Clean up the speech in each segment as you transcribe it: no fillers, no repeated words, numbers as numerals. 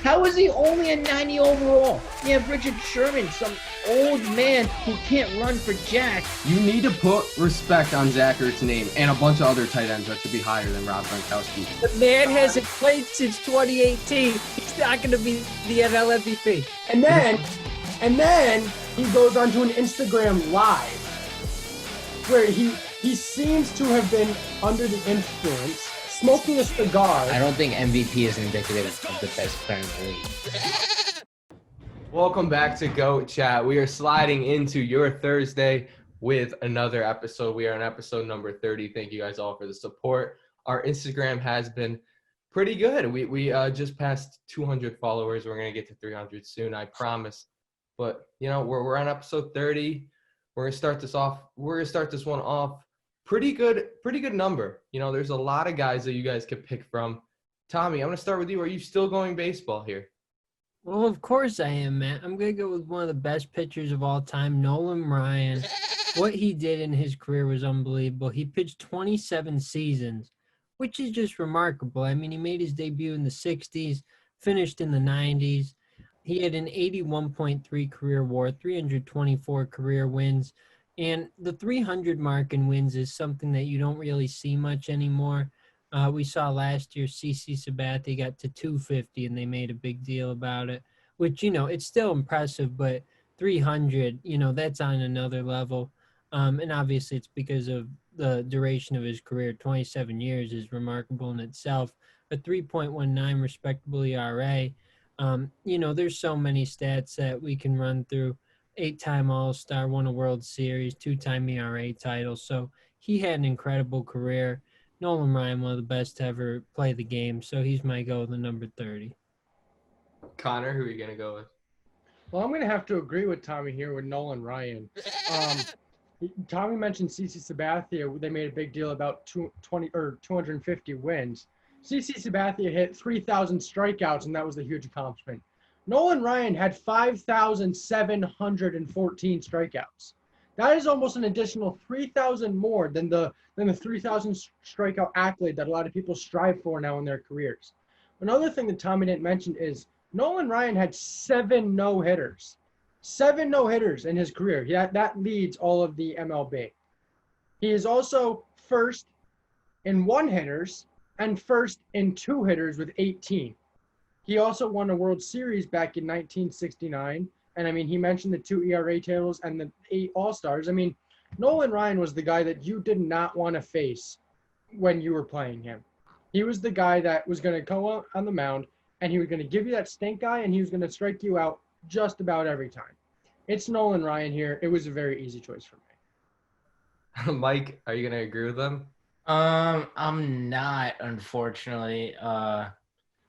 How is he only a 90 overall? You have Richard Sherman, some old man who can't run for jack. You need to put respect on Zach Ertz's name and a bunch of other tight ends that should be higher than Rob Gronkowski. The man hasn't played since 2018. He's not going to be the NL MVP. And then he goes onto an Instagram live where he seems to have been under the influence, smoking a cigar. I don't think MVP is indicative of the best player in the league. Welcome back to GOAT Chat. We are sliding into your Thursday with another episode. We are on episode number 30. Thank you guys all for the support. Our Instagram has been pretty good. We just passed 200 followers. We're going to get to 300 soon, I promise. But, you know, we're on episode 30. We're going to start this off. We're going to start this one off. Pretty good number. You know, there's a lot of guys that you guys could pick from. Tommy, I'm going to start with you. Are you still going baseball here? Well, of course I am, Matt. I'm going to go with one of the best pitchers of all time, Nolan Ryan. What he did in his career was unbelievable. He pitched 27 seasons, which is just remarkable. I mean, he made his debut in the 60s, finished in the 90s. He had an 81.3 career WAR, 324 career wins. And the 300 mark in wins is something that you don't really see much anymore. We saw last year CC Sabathia got to 250 and they made a big deal about it, which, you know, it's still impressive, but 300, you know, that's on another level. And obviously it's because of the duration of his career. 27 years is remarkable in itself. A 3.19 respectable ERA. You know, there's so many stats that we can run through. 8-time All-Star, won a World Series, 2-time ERA title. So he had an incredible career. Nolan Ryan, one of the best to ever play the game. So he's my go, the number 30. Connor, who are you going to go with? Well, I'm going to have to agree with Tommy here with Nolan Ryan. Tommy mentioned CC Sabathia. They made a big deal about 250 wins. CC Sabathia hit 3,000 strikeouts, and that was a huge accomplishment. Nolan Ryan had 5,714 strikeouts. That is almost an additional 3,000 more than the 3,000 strikeout accolade that a lot of people strive for now in their careers. Another thing that Tommy didn't mention is Nolan Ryan had 7 no-hitters. 7 no-hitters in his career. That leads all of the MLB. He is also first in one-hitters and first in two-hitters with 18. He also won a World Series back in 1969. And, I mean, he mentioned the 2 ERA tables and the 8 All-Stars. I mean, Nolan Ryan was the guy that you did not want to face when you were playing him. He was the guy that was going to go out on the mound, and he was going to give you that stink eye, and he was going to strike you out just about every time. It's Nolan Ryan here. It was a very easy choice for me. Mike, are you going to agree with them? I'm not, unfortunately.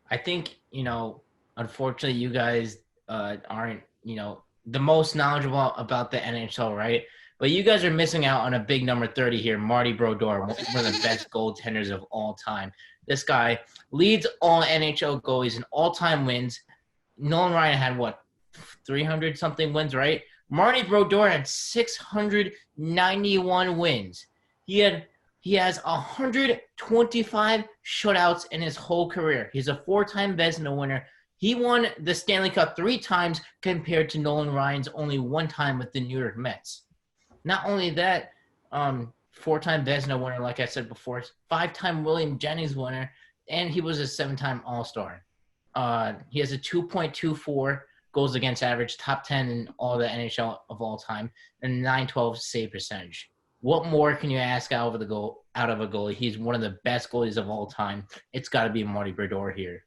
I think, you know, unfortunately you guys aren't, you know, the most knowledgeable about the NHL, right? But you guys are missing out on a big number 30 here, Marty Brodeur, one of the best goaltenders of all time. This guy leads all NHL goalies in all-time wins. Nolan Ryan had, 300-something wins, right? Marty Brodeur had 691 wins. He has 125 shutouts in his whole career. He's a 4-time Vezina winner. He won the Stanley Cup 3 times compared to Nolan Ryan's only 1 time with the New York Mets. Not only that, 4-time Vezina winner, like I said before, 5-time William Jennings winner, and he was a 7-time All-Star. He has a 2.24 goals against average, top 10 in all the NHL of all time, and 912 save percentage. What more can you ask out of a goalie? He's one of the best goalies of all time. It's got to be Marty Brodeur here.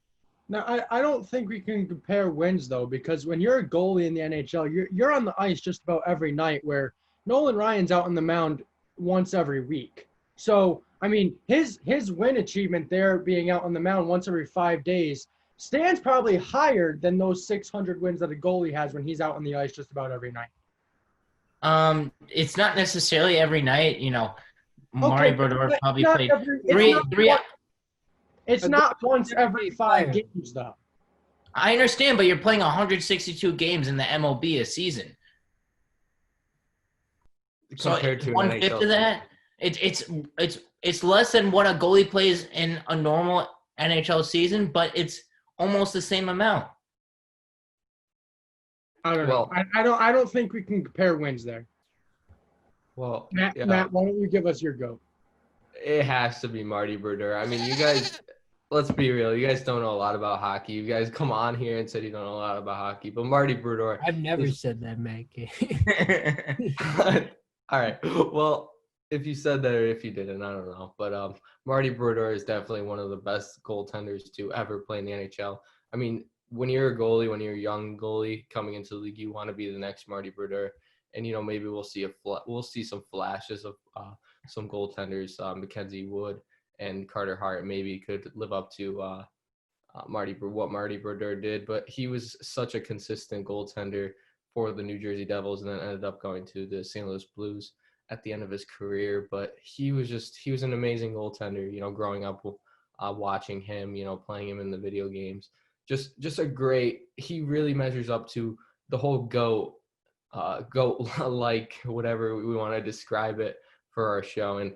Now, I don't think we can compare wins, though, because when you're a goalie in the NHL, you're on the ice just about every night, where Nolan Ryan's out on the mound once every week. So, I mean, his win achievement there, being out on the mound once every 5 days, stands probably higher than those 600 wins that a goalie has when he's out on the ice just about every night. It's not necessarily every night, you know. Marty Brodeur probably played three. It's not once every 5 games, though. I understand, but you're playing 162 games in the MLB a season. Compared to 1/5 of that, it's less than what a goalie plays in a normal NHL season, but it's almost the same amount. I don't Well- know. I don't think we can compare wins there. Well, Matt, yeah, Matt, why don't you give us your GOAT? it has to be Marty Brodeur. I mean, you guys, let's be real. You guys don't know a lot about hockey. You guys come on here and said you don't know a lot about hockey, but Marty Brodeur. I've never said that, Matt. All right. Well, if you said that or if you didn't, I don't know. But Marty Brodeur is definitely one of the best goaltenders to ever play in the NHL. I mean, when you're a goalie, when you're a young goalie coming into the league, you want to be the next Marty Brodeur. And maybe we'll see some flashes of some goaltenders. Mackenzie Wood and Carter Hart maybe could live up to what Marty Brodeur did. But he was such a consistent goaltender for the New Jersey Devils, and then ended up going to the St. Louis Blues at the end of his career. But he was an amazing goaltender. Growing up watching him, playing him in the video games, just a great. He really measures up to the whole GOAT like whatever we want to describe it for our show. And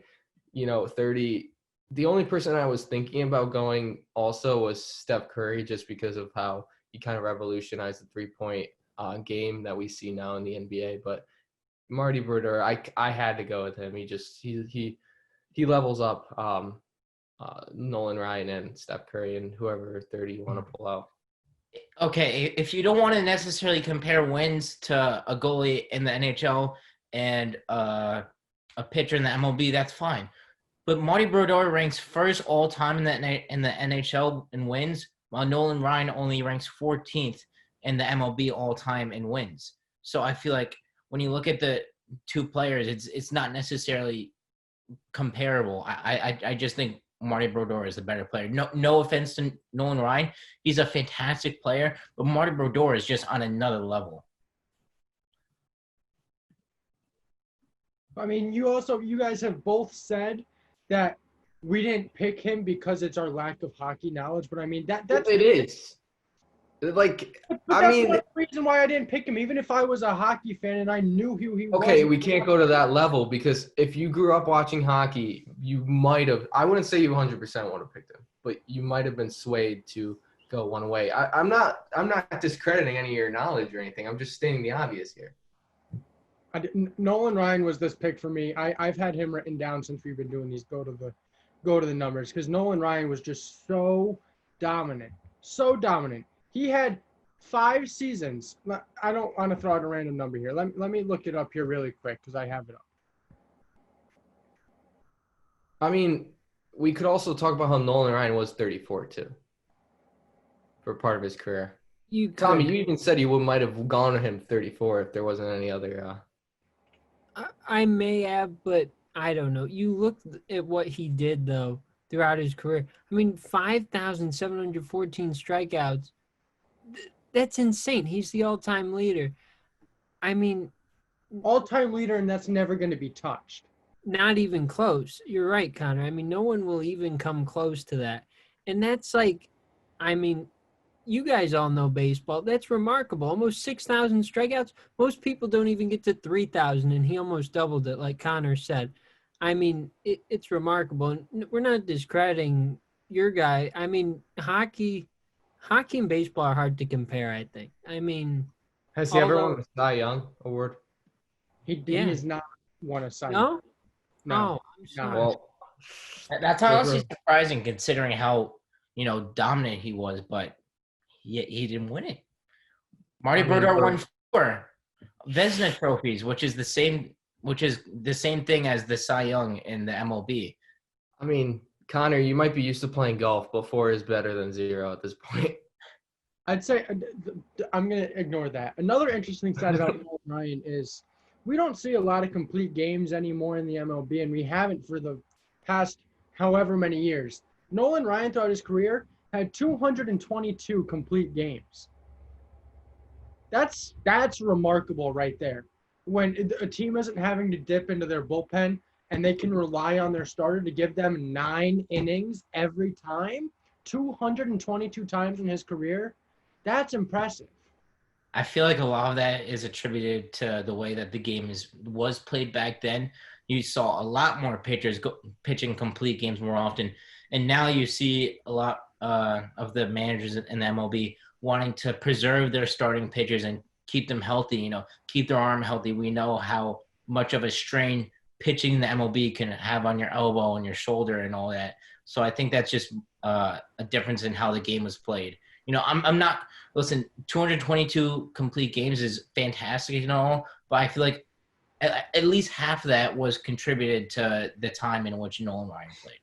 30. The only person I was thinking about going also was Steph Curry, just because of how he kind of revolutionized the 3-point game that we see now in the NBA. But Marty Brodeur, I had to go with him. He levels up Nolan Ryan and Steph Curry and whoever 30 you want to pull out. Okay, if you don't want to necessarily compare wins to a goalie in the NHL and a pitcher in the MLB, that's fine. But Marty Brodeur ranks first all time in the NHL in wins, while Nolan Ryan only ranks 14th in the MLB all time in wins. So I feel like when you look at the two players, it's not necessarily comparable. I just think Marty Brodeur is the better player. No offense to Nolan Ryan. He's a fantastic player, but Marty Brodeur is just on another level. I mean, you guys have both said that we didn't pick him because it's our lack of hockey knowledge, but I mean that's it is. Like, but I that's mean, not the reason why I didn't pick him. Even if I was a hockey fan and I knew who he was. okay, we can't go to that level, because if you grew up watching hockey, you might have. I wouldn't say you 100% would have picked him, but you might have been swayed to go one way. I'm not discrediting any of your knowledge or anything. I'm just stating the obvious here. Nolan Ryan was this pick for me. I've had him written down since we've been doing these go to the numbers, because Nolan Ryan was just so dominant. He had 5 seasons. I don't want to throw out a random number here. Let me look it up here really quick because I have it up. I mean, we could also talk about how Nolan Ryan was 34 too, for part of his career. Tommy, you even said you might have gone to him 34 if there wasn't any other. I may have, but I don't know. You look at what he did, though, throughout his career. I mean, 5,714 strikeouts. That's insane. He's the all-time leader. I mean, all-time leader, and that's never going to be touched. Not even close. You're right, Connor. I mean, no one will even come close to that. And that's like, I mean, you guys all know baseball. That's remarkable. Almost 6,000 strikeouts. Most people don't even get to 3,000, and he almost doubled it, like Connor said. I mean, it's remarkable. And we're not discrediting your guy. I mean, hockey and baseball are hard to compare, I think. I mean, Has he ever won the Cy Young award? He has not won a Cy Young. no? No. Oh, I'm sorry. Well, That's honestly surprising considering how, dominant he was, but he didn't win it. Marty Brodeur won 4 Vezina trophies, which is the same thing as the Cy Young in the MLB. I mean, Connor, you might be used to playing golf, but 4 is better than 0 at this point. I'd say I'm going to ignore that. Another interesting stat about Nolan Ryan is we don't see a lot of complete games anymore in the MLB, and we haven't for the past however many years. Nolan Ryan, throughout his career, had 222 complete games. That's remarkable right there. When a team isn't having to dip into their bullpen and they can rely on their starter to give them 9 innings every time, 222 times in his career, that's impressive. I feel like a lot of that is attributed to the way that the game was played back then. You saw a lot more pitchers pitching complete games more often, and now you see a lot of the managers in the MLB wanting to preserve their starting pitchers and keep them healthy, keep their arm healthy. We know how much of a strain pitching in the MLB can have on your elbow and your shoulder and all that. So I think that's just a difference in how the game was played. I'm not – listen, 222 complete games is fantastic and all, but I feel like at least half of that was contributed to the time in which Nolan Ryan played.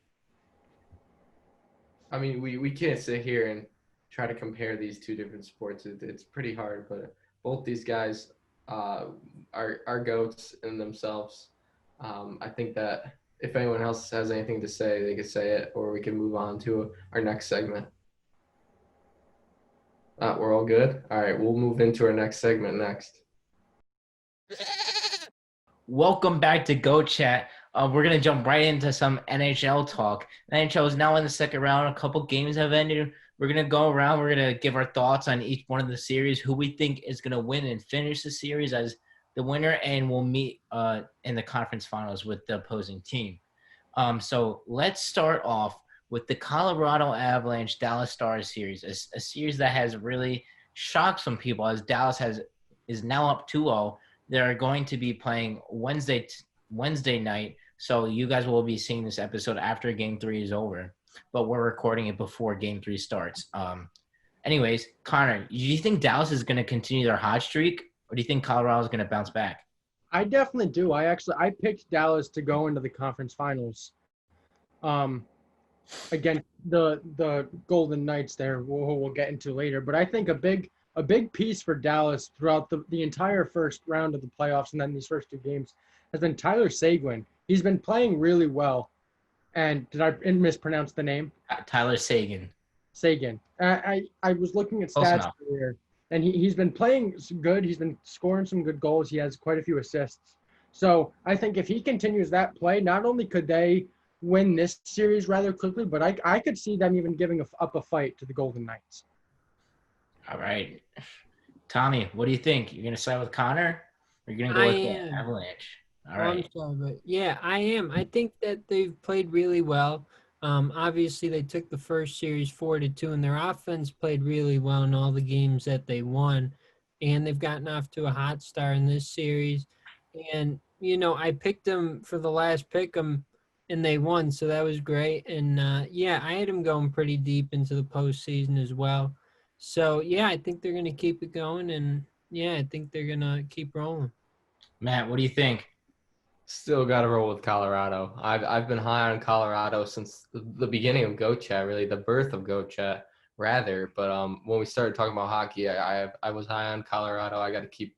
I mean, we can't sit here and try to compare these two different sports. It's pretty hard, but both these guys are GOATs in themselves. I think that if anyone else has anything to say, they could say it, or we can move on to our next segment. We're all good? All right, we'll move into our next segment next. Welcome back to Go Chat. We're going to jump right into some NHL talk. The NHL is now in the second round. A couple games have ended. We're going to go around. We're going to give our thoughts on each one of the series, who we think is going to win and finish the series as the winner, and we'll meet in the conference finals with the opposing team. So let's start off with the Colorado Avalanche Dallas Stars series, a series that has really shocked some people as Dallas is now up 2-0. They're going to be playing Wednesday night, so you guys will be seeing this episode after Game 3 is over, but we're recording it before Game 3 starts. Anyways, Connor, do you think Dallas is going to continue their hot streak, or do you think Colorado is going to bounce back? I definitely do. I picked Dallas to go into the conference finals. Again, the Golden Knights there, we'll get into later. But I think a big piece for Dallas throughout the entire first round of the playoffs and then these first two games has been Tyler Seguin. He's been playing really well. And did I mispronounce the name? Tyler Seguin. I was looking at stats earlier, and he's been playing good. He's been scoring some good goals. He has quite a few assists. So I think if he continues that play, not only could they win this series rather quickly, but I could see them even giving up a fight to the Golden Knights. All right. Tommy, what do you think? You're going to side with Connor, or you're going to go with the Avalanche? All right. I'm sorry, but yeah, I am. I think that they've played really well. Obviously, they took the first series 4-2, and their offense played really well in all the games that they won. And they've gotten off to a hot start in this series. And, I picked them for the last pick 'em, and they won, so that was great. And, I had them going pretty deep into the postseason as well. So, I think they're going to keep it going, and, I think they're going to keep rolling. Matt, what do you think? Still got to roll with Colorado. I've been high on Colorado since the beginning of Go Chat, really the birth of Go Chat, rather. But when we started talking about hockey, I was high on Colorado. I got to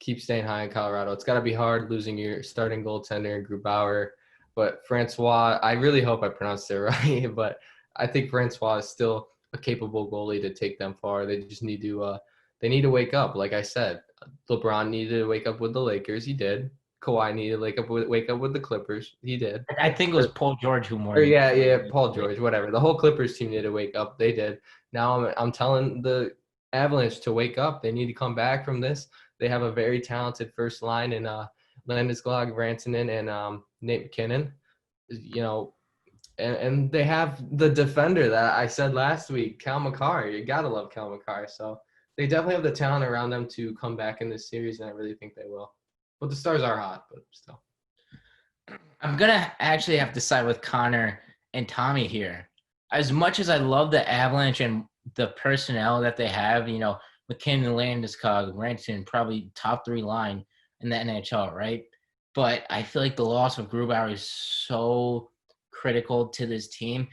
keep staying high on Colorado. It's got to be hard losing your starting goaltender, Grubauer. But Francois, I really hope I pronounced it right. But I think Francois is still a capable goalie to take them far. They just need to wake up. Like I said, LeBron needed to wake up with the Lakers. He did. Kawhi needed to wake up with the Clippers. He did. I think it was Paul George who more. Paul George, whatever. The whole Clippers team needed to wake up. They did. Now I'm telling the Avalanche to wake up. They need to come back from this. They have a very talented first line in Landeskog, Rantanen, and Nate McKinnon. And they have the defender that I said last week, Cal McCarr. You gotta love Cal McCarr. So they definitely have the talent around them to come back in this series, and I really think they will. But the Stars are hot, but still. I'm going to actually have to side with Connor and Tommy here. As much as I love the Avalanche and the personnel that they have, McKinnon, Landeskog, Rantanen, probably top 3 line in the NHL, right? But I feel like the loss of Grubauer is so critical to this team.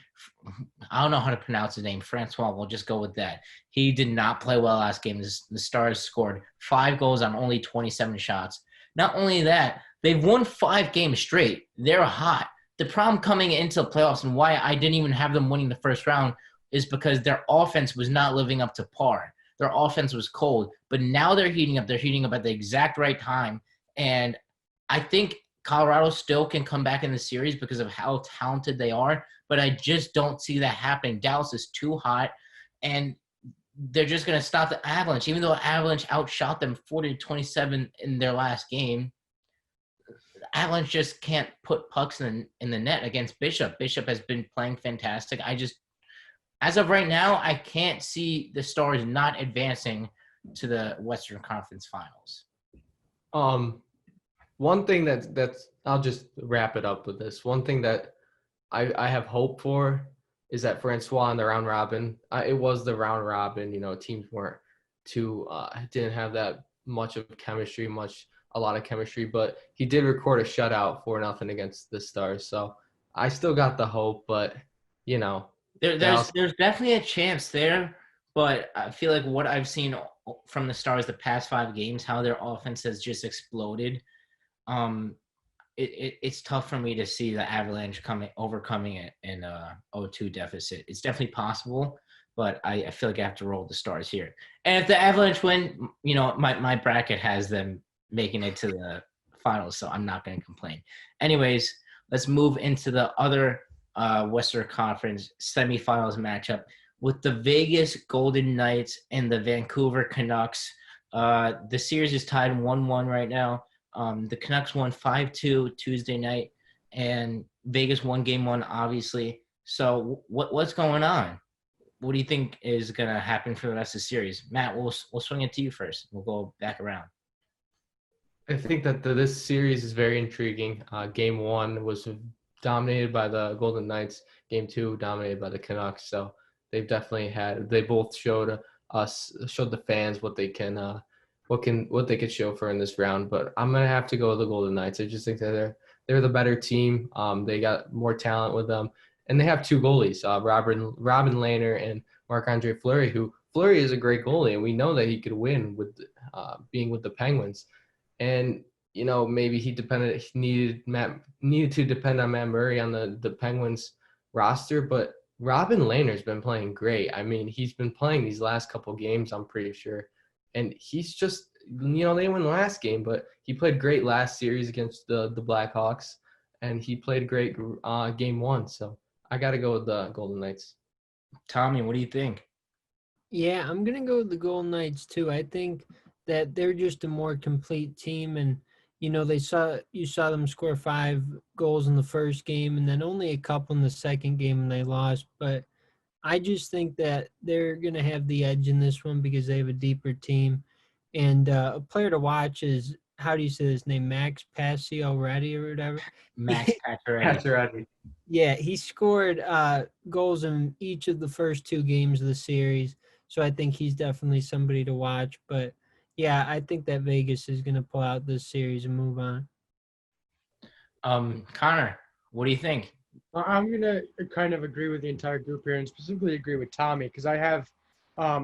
I don't know how to pronounce his name. Francois, we'll just go with that. He did not play well last game. The Stars scored 5 goals on only 27 shots. Not only that, they've won 5 games straight. They're hot. The problem coming into the playoffs and why I didn't even have them winning the first round is because their offense was not living up to par. Their offense was cold. But now they're heating up. They're heating up at the exact right time. And I think Colorado still can come back in the series because of how talented they are. But I just don't see that happening. Dallas is too hot. And they're just going to stop the Avalanche. Even though Avalanche outshot them 40-27 in their last game, the Avalanche just can't put pucks in the net against Bishop. Bishop has been playing fantastic. As of right now, I can't see the Stars not advancing to the Western Conference Finals? One thing that's I'll just wrap it up with this. One thing that I have hope for is that Francois in the round robin. It was the round robin. Teams weren't didn't have that much of chemistry, a lot of chemistry, but he did record a shutout 4-0 against the Stars. So I still got the hope, but there's definitely a chance there. But I feel like what I've seen from the Stars the past 5 games, how their offense has just exploded. It's tough for me to see the Avalanche overcoming it in a 0-2 deficit. It's definitely possible, but I feel like I have to roll the Stars here. And if the Avalanche win, my bracket has them making it to the finals, so I'm not going to complain. Anyways, let's move into the other Western Conference semifinals matchup with the Vegas Golden Knights and the Vancouver Canucks. The series is tied 1-1 right now. The Canucks won 5-2 Tuesday night, and Vegas won game 1, obviously. So what's going on? What do you think is going to happen for the rest of the series? Matt, we'll swing it to you first. We'll go back around. I think that this series is very intriguing. Game 1 was dominated by the Golden Knights. Game 2 dominated by the Canucks. So they both showed the fans what they can what they could show for in this round. But I'm gonna have to go with the Golden Knights. I just think that they're the better team. They got more talent with them, and they have 2 goalies, Robin Lehner and Marc-Andre Fleury. Fleury is a great goalie, and we know that he could win with being with the Penguins. And maybe he needed to depend on Matt Murray on the Penguins roster, but Robin Lehner's been playing great. I mean, he's been playing these last couple games, I'm pretty sure. And he's just, they won last game, but he played great last series against the Blackhawks, and he played great game 1. So I got to go with the Golden Knights. Tommy, what do you think? Yeah, I'm going to go with the Golden Knights too. I think that they're just a more complete team, and you saw them score 5 goals in the first game and then only a couple in the second game and they lost. But I just think that they're going to have the edge in this one because they have a deeper team. And a player to watch is, how do you say his name, Max Pacioretty or whatever? Max Pacioretty. Yeah, he scored goals in each of the first 2 games of the series. So I think he's definitely somebody to watch. But yeah, I think that Vegas is going to pull out this series and move on. Connor, what do you think? I'm going to kind of agree with the entire group here and specifically agree with Tommy because I have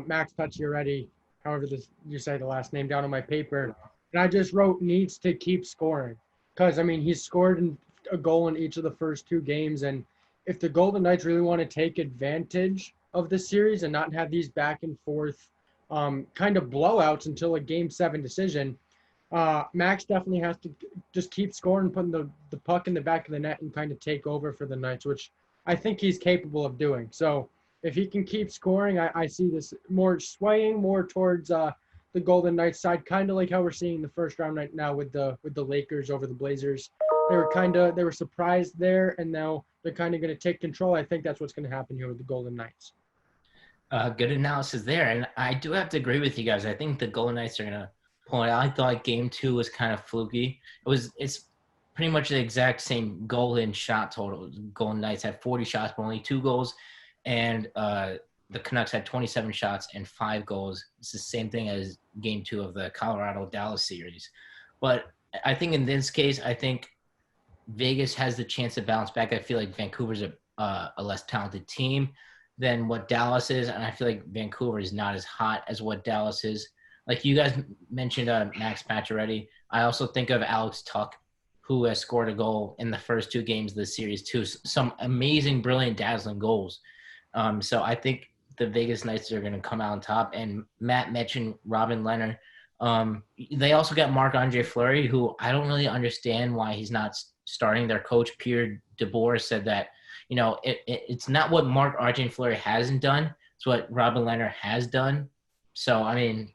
Max Pacioretty, however you say the last name, down on my paper. And I just wrote needs to keep scoring because, he's scored a goal in each of the first 2 games. And if the Golden Knights really want to take advantage of the series and not have these back and forth kind of blowouts until a Game 7 decision, Max definitely has to just keep scoring, putting the puck in the back of the net and kind of take over for the Knights, which I think he's capable of doing. So if he can keep scoring, I see this more swaying more towards the Golden Knights side, kind of like how we're seeing the first round right now with the Lakers over the Blazers. They were surprised there, and now they're kind of going to take control. I think that's what's going to happen here with the Golden Knights. Good analysis there, and I do have to agree with you guys. I think the Golden Knights are going to pull it out. I thought Game 2 was kind of fluky. It's pretty much the exact same goal and shot total. Golden Knights had 40 shots, but only 2 goals, and the Canucks had 27 shots and 5 goals. It's the same thing as Game 2 of the Colorado-Dallas series. But I think in this case, I think Vegas has the chance to bounce back. I feel like Vancouver's a less talented team than what Dallas is, and I feel like Vancouver is not as hot as what Dallas is. Like you guys mentioned Max Pacioretty. I also think of Alex Tuch, who has scored a goal in the first 2 games of the series too. Some amazing, brilliant, dazzling goals. So I think the Vegas Knights are going to come out on top. And Matt mentioned Robin Lehner. They also got Marc-Andre Fleury, who I don't really understand why he's not starting. Their coach, Pierre DeBoer, said that, it's not what Marc-Andre Fleury hasn't done. It's what Robin Lehner has done. So,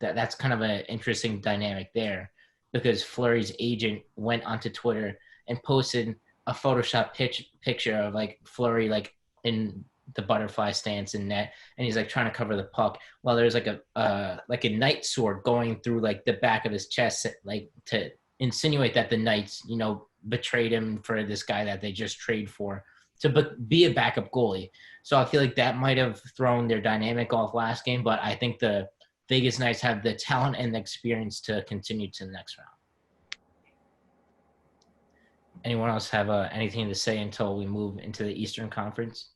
that's kind of an interesting dynamic there because Fleury's agent went onto Twitter and posted a Photoshop picture of, Fleury, in the butterfly stance in net, and he's like trying to cover the puck while there's like a knight sword going through like the back of his chest, like to insinuate that the Knights, betrayed him for this guy that they just traded for to be a backup goalie. So I feel like that might have thrown their dynamic off last game, but I think the Vegas Knights have the talent and the experience to continue to the next round. Anyone else have anything to say until we move into the Eastern Conference?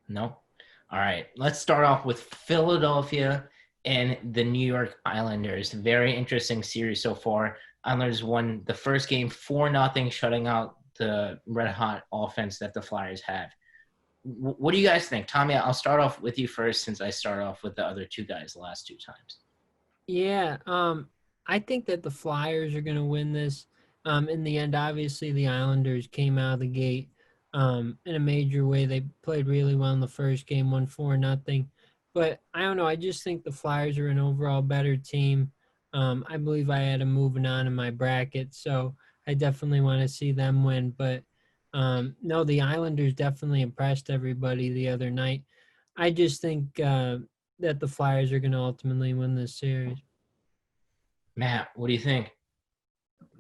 No? All right. Let's start off with Philadelphia and the New York Islanders. Very interesting series so far. Islanders won the first game 4-0, shutting out the red-hot offense that the Flyers have. What do you guys think? Tommy, I'll start off with you first since I started off with the other two guys the last two times. Yeah, I think that the Flyers are going to win this. In the end, obviously, the Islanders came out of the gate in a major way. They played really well in the first game, won 4-0. But I don't know. I just think the Flyers are an overall better team. I believe I had them moving on in my bracket, so I definitely want to see them win. But no, the Islanders definitely impressed everybody the other night. I just think that the Flyers are going to ultimately win this series. Matt, what do you think?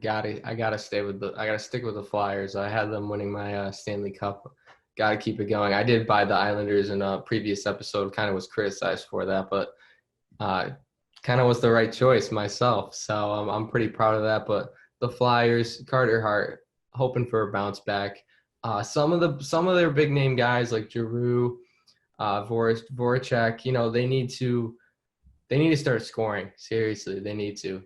I gotta stick with the Flyers. I had them winning my Stanley Cup. Gotta keep it going. I did buy the Islanders in a previous episode. Kind of was criticized for that, but kind of was the right choice myself. So I'm pretty proud of that. But the Flyers, Carter Hart, hoping for a bounce back. Some of their big name guys like Giroux, Voracek, they need to start scoring. Seriously, they need to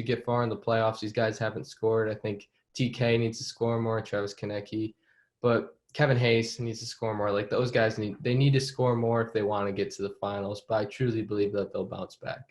get far in the playoffs. These guys haven't scored. I think TK needs to score more, Travis Konecny, but Kevin Hayes needs to score more. Like those guys need to score more if they want to get to the finals. But I truly believe that they'll bounce back.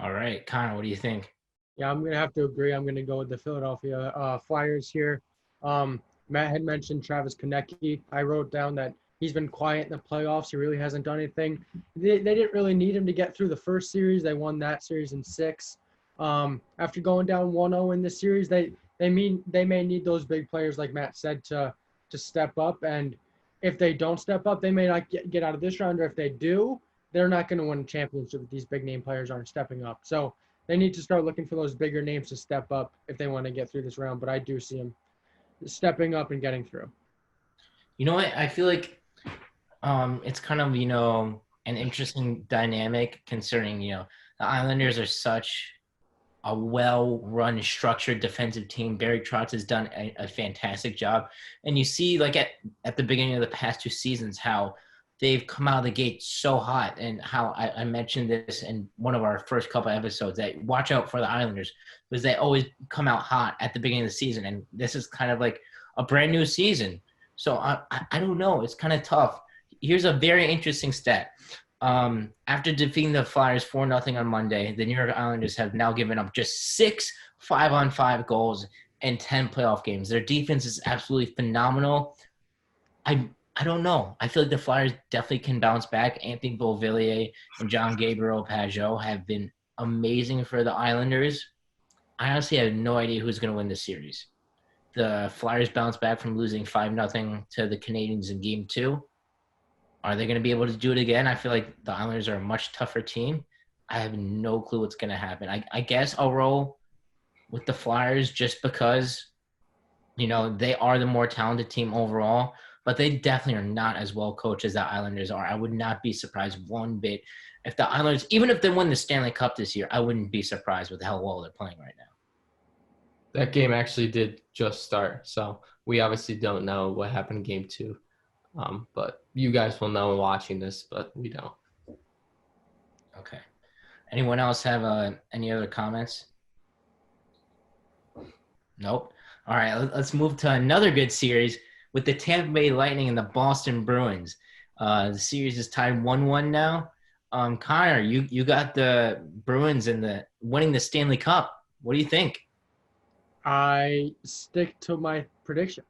All right, Connor, what do you think? Yeah, I'm going to have to agree. I'm going to go with the Philadelphia Flyers here. Matt had mentioned Travis Konecny. I wrote down that he's been quiet in the playoffs. He really hasn't done anything. They didn't really need him to get through the first series. They won that series in 6. After going down 1-0 in this series, they may need those big players, like Matt said, to step up. And if they don't step up, they may not get out of this round. Or if they do, they're not going to win a championship if these big name players aren't stepping up. So they need to start looking for those bigger names to step up if they want to get through this round. But I do see them stepping up and getting through. You know what? I feel like it's kind of, an interesting dynamic concerning, the Islanders are such a well-run, structured defensive team. Barry Trotz has done a fantastic job. And you see, like, at the beginning of the past 2 seasons, how they've come out of the gate so hot, and how I mentioned this in one of our first couple episodes, that watch out for the Islanders because they always come out hot at the beginning of the season. And this is kind of like a brand new season. So I don't know. It's kind of tough. Here's a very interesting stat. After defeating the Flyers 4-0 on Monday, the New York Islanders have now given up just 6 5-on-5 goals in 10 playoff games. Their defense is absolutely phenomenal. I don't know. I feel like the Flyers definitely can bounce back. Anthony Beauvillier and John Gabriel Pajot have been amazing for the Islanders. I honestly have no idea who's going to win this series. The Flyers bounce back from losing 5-0 to the Canadiens in Game 2. Are they going to be able to do it again? I feel like the Islanders are a much tougher team. I have no clue what's going to happen. I guess I'll roll with the Flyers just because, they are the more talented team overall, but they definitely are not as well coached as the Islanders are. I would not be surprised one bit if the Islanders, even if they win the Stanley Cup this year, I wouldn't be surprised with how well they're playing right now. That game actually did just start, so we obviously don't know what happened in Game 2. But you guys will know watching this, but we don't. Okay. Anyone else have any other comments? Nope. All right, let's move to another good series with the Tampa Bay Lightning and the Boston Bruins. The series is tied 1-1 now. Connor, you got the Bruins and winning the Stanley Cup. What do you think? I stick to my prediction.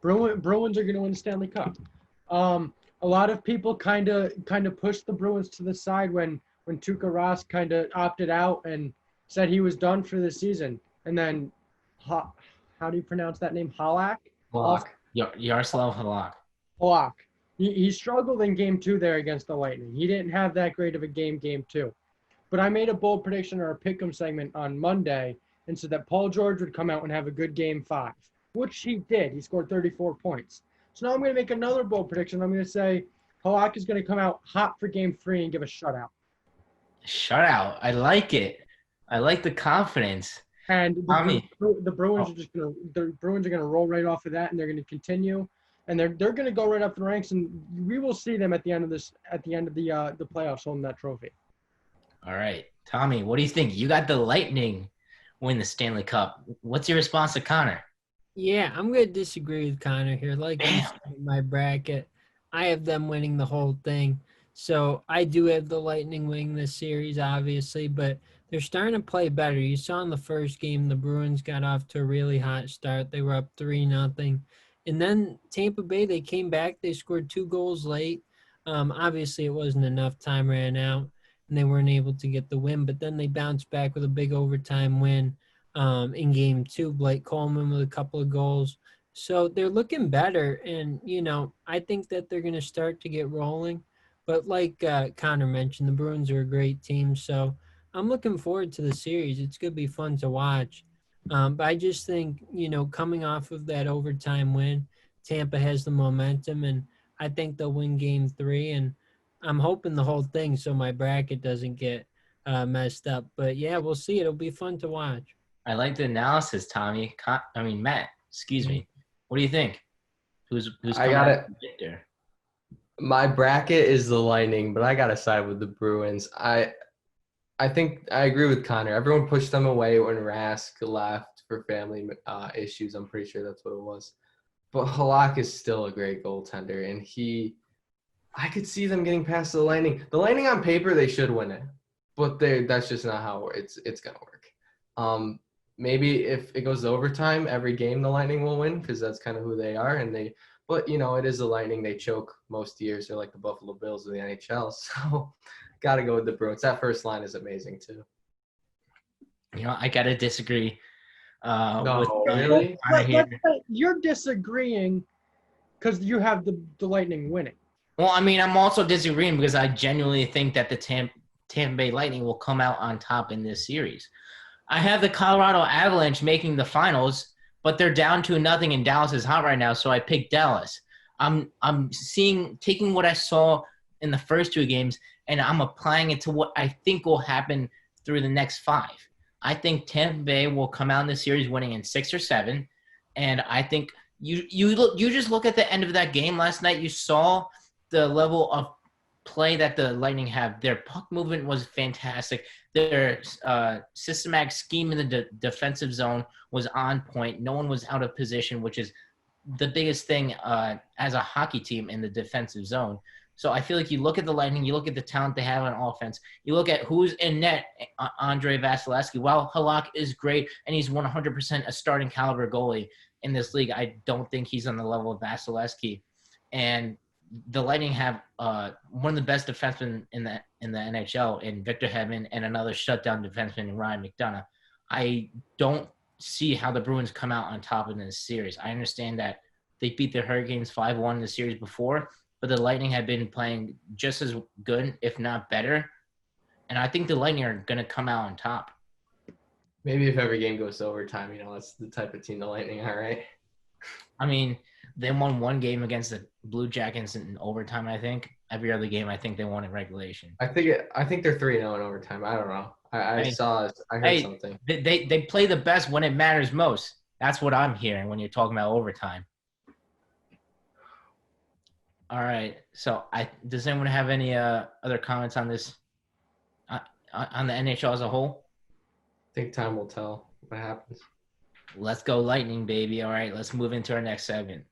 Bruins are going to win the Stanley Cup. A lot of people kind of pushed the Bruins to the side when Tuukka Rask kind of opted out and said he was done for the season. And then, how do you pronounce that name? Halak Yaroslav Halak. Halak. He struggled in game 2 there against the Lightning. He didn't have that great of a game 2. But I made a bold prediction or a pick'em segment on Monday and said that Paul George would come out and have a good game 5, which he did. He scored 34 points. So now I'm going to make another bold prediction. I'm going to say Halak is going to come out hot for game 3 and give a shutout. Shutout. I like it. I like the confidence. And the Bruins Oh. are just going to roll right off of that, and they're going to continue, and they're going to go right up the ranks, and we will see them at the end of the playoffs holding that trophy. All right. Tommy, what do you think? You got the Lightning win the Stanley Cup. What's your response to Connor? Yeah, I'm going to disagree with Connor here. Like you said in my bracket, I have them winning the whole thing. So I do have the Lightning winning this series, obviously, but they're starting to play better. You saw in the first game, the Bruins got off to a really hot start. They were up 3-0. And then Tampa Bay, they came back. They scored 2 goals late. Obviously, it wasn't enough. Time ran out, and they weren't able to get the win. But then they bounced back with a big overtime win in game 2. Blake Coleman with a couple of goals. So they're looking better. And, I think that they're going to start to get rolling. But like Connor mentioned, the Bruins are a great team. So I'm looking forward to the series. It's going to be fun to watch. But I just think, coming off of that overtime win, Tampa has the momentum, and I think they'll win game 3. And I'm hoping the whole thing so my bracket doesn't get messed up. But, yeah, we'll see. It'll be fun to watch. I like the analysis, Tommy. Matt, excuse me. What do you think? Who's I coming got out it. victor? My bracket is the Lightning, but I got to side with the Bruins. I think I agree with Connor. Everyone pushed them away when Rask left for family issues. I'm pretty sure that's what it was. But Halak is still a great goaltender, and I could see them getting past the Lightning. The Lightning on paper, they should win it, but that's just not how it's going to work. Maybe if it goes to overtime, every game the Lightning will win because that's kind of who they are, But, it is the Lightning. They choke most years. They're like the Buffalo Bills of the NHL. So, got to go with the Bruins. That first line is amazing, too. I got to disagree. No, with really? Connor here. You're disagreeing because you have the Lightning winning. Well, I'm also disagreeing because I genuinely think that the Tampa Bay Lightning will come out on top in this series. I have the Colorado Avalanche making the finals, but they're down 2-0 and Dallas is hot right now, so I picked Dallas. I'm taking what I saw in the first 2 games, and I'm applying it to what I think will happen through the next 5. I think Tampa Bay will come out in the series winning in 6 or 7, and I think you just look at the end of that game last night. You saw the level of play that the Lightning have. Their puck movement was fantastic. Their systematic scheme in the defensive zone was on point. No one was out of position, which is the biggest thing as a hockey team in the defensive zone. So I feel like you look at the Lightning, you look at the talent they have on offense, you look at who's in net, Andre Vasilevsky. While Halak is great and he's 100% a starting caliber goalie in this league, I don't think he's on the level of Vasilevsky. And the Lightning have one of the best defensemen in the NHL in Victor Hedman and another shutdown defenseman in Ryan McDonough. I don't see how the Bruins come out on top in this series. I understand that they beat the Hurricanes 5-1 in the series before, but the Lightning have been playing just as good, if not better. And I think the Lightning are going to come out on top. Maybe if every game goes to overtime, that's the type of team the Lightning are, right? They won 1 game against the Blue Jackets in overtime, I think. Every other game, I think they won in regulation. I think they're 3-0 in overtime. I don't know. I heard something. They play the best when it matters most. That's what I'm hearing when you're talking about overtime. All right. So does anyone have any other comments on this, on the NHL as a whole? I think time will tell what happens. Let's go Lightning, baby. All right, let's move into our next segment.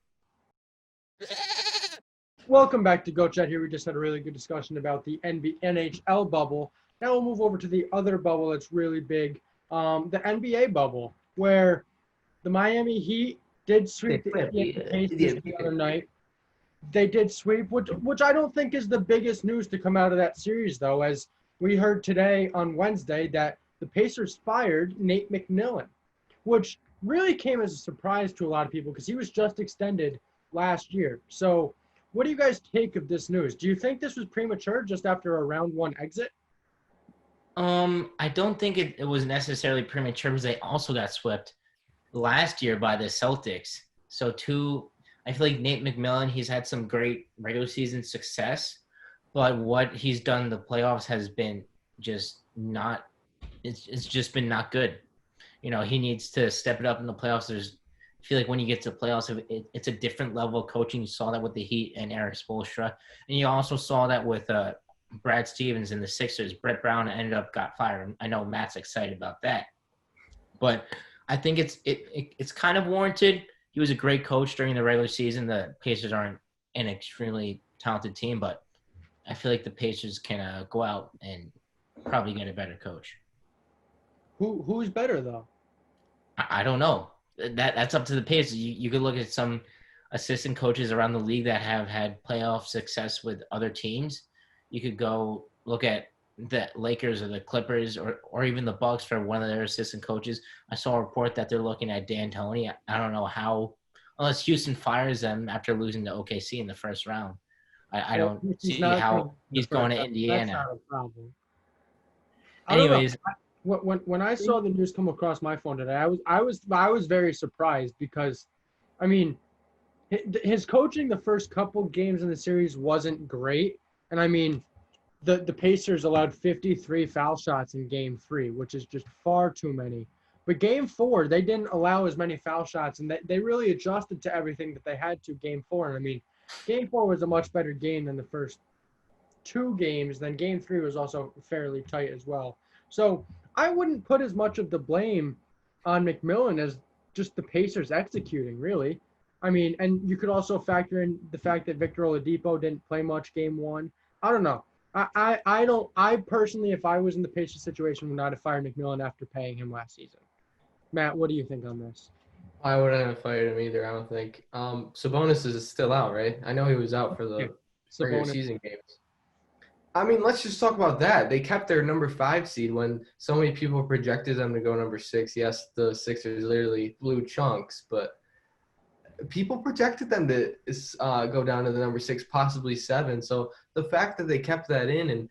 Welcome back to Go Chat here. We just had a really good discussion about the NHL bubble. Now we'll move over to the other bubble that's really big, the NBA bubble, where the Miami Heat did sweep the Indiana Pacers the other night. They did sweep, which I don't think is the biggest news to come out of that series, though, as we heard today on Wednesday that the Pacers fired Nate McMillan, which really came as a surprise to a lot of people because he was just extended last year. So what do you guys take of this news? Do you think this was premature just after a round one exit? I don't think it was necessarily premature because they also got swept last year by the Celtics. So I feel like Nate McMillan, he's had some great regular season success, but what he's done in the playoffs has been just not. It's just been not good. He needs to step it up in the playoffs. I feel like when you get to playoffs, it's a different level of coaching. You saw that with the Heat and Eric Spoelstra, and you also saw that with Brad Stevens and the Sixers. Brett Brown got fired. I know Matt's excited about that, but I think it's kind of warranted. He was a great coach during the regular season. The Pacers aren't an extremely talented team, but I feel like the Pacers can go out and probably get a better coach. Who's better though? I don't know. That's up to the Pacers. You could look at some assistant coaches around the league that have had playoff success with other teams. You could go look at the Lakers or the Clippers or even the Bucks for one of their assistant coaches. I saw a report that they're looking at D'Antoni. I don't know how, unless Houston fires them after losing to OKC in the first round. I don't see how he's going to Indiana. That's not a problem. Anyways, when I saw the news come across my phone today, I was very surprised because, I mean, his coaching the first couple games in the series wasn't great, and I mean, the Pacers allowed 53 foul shots in Game 3, which is just far too many. But Game 4, they didn't allow as many foul shots, and they really adjusted to everything that they had to Game 4. And I mean, Game 4 was a much better game than the first two games. Then Game 3 was also fairly tight as well. So I wouldn't put as much of the blame on McMillan as just the Pacers executing, really. I mean, and you could also factor in the fact that Victor Oladipo didn't play much Game 1. I don't know. I personally, if I was in the Pacers situation, would not have fired McMillan after paying him last season. Matt, what do you think on this? I wouldn't have fired him either, I don't think. Sabonis is still out, right? I know he was out for the regular season games. I mean, let's just talk about that. They kept their number 5 seed when so many people projected them to go number 6. Yes, the Sixers literally blew chunks, but people projected them to go down to the number 6, possibly 7. So the fact that they kept that in and,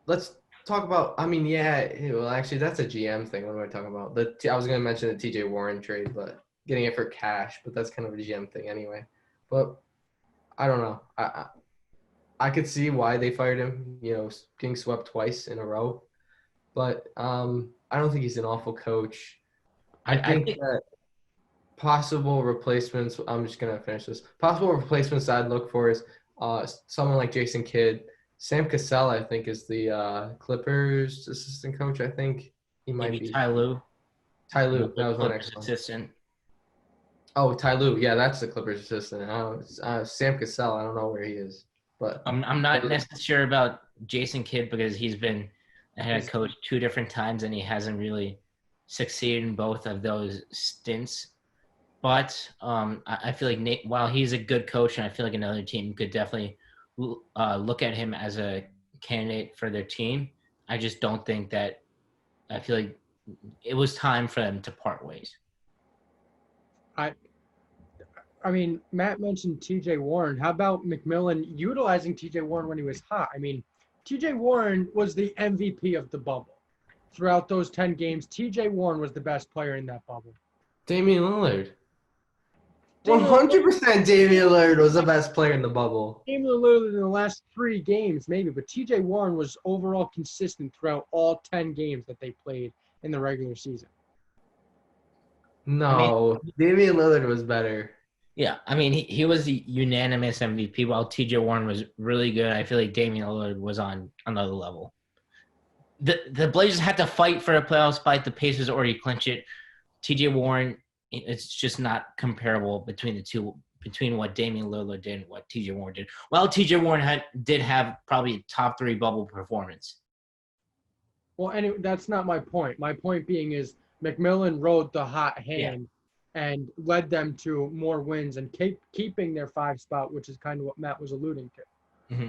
let's talk about, I mean, yeah, well, actually, that's a GM thing. What am I talking about? I was going to mention the TJ Warren trade, but getting it for cash, but that's kind of a GM thing anyway. But I don't know. I could see why they fired him, getting swept twice in a row. But I don't think he's an awful coach. I think that possible replacements, I'm just going to finish this. Possible replacements I'd look for is someone like Jason Kidd. Sam Cassell, I think, is the Clippers assistant coach, I think. He might be. Ty Lue. Ty Lue, that was my next one. Assistant. Oh, Ty Lue. Yeah, that's the Clippers assistant. Sam Cassell, I don't know where he is. But I'm not necessarily sure about Jason Kidd because he's been a head coach 2 different times and he hasn't really succeeded in both of those stints. But I feel like Nate, while he's a good coach, and I feel like another team could definitely look at him as a candidate for their team, I just don't think that – I feel like it was time for them to part ways. I mean, Matt mentioned TJ Warren. How about McMillan utilizing TJ Warren when he was hot? I mean, TJ Warren was the MVP of the bubble. Throughout those 10 games, TJ Warren was the best player in that bubble. Damian Lillard. 100% Damian Lillard was the best player in the bubble. Damian Lillard in the last 3 games, maybe, but TJ Warren was overall consistent throughout all 10 games that they played in the regular season. No, Damian Lillard was better. Yeah, I mean, he was the unanimous MVP while TJ Warren was really good. I feel like Damian Lillard was on another level. The Blazers had to fight for a playoff spot. The Pacers already clinched it. TJ Warren, it's just not comparable between the two, between what Damian Lillard did and what TJ Warren did. Well, TJ Warren did have probably a top 3 bubble performance. Well, anyway, that's not my point. My point being is McMillan rode the hot hand and led them to more wins and keeping their 5 spot, which is kind of what Matt was alluding to. Mm-hmm.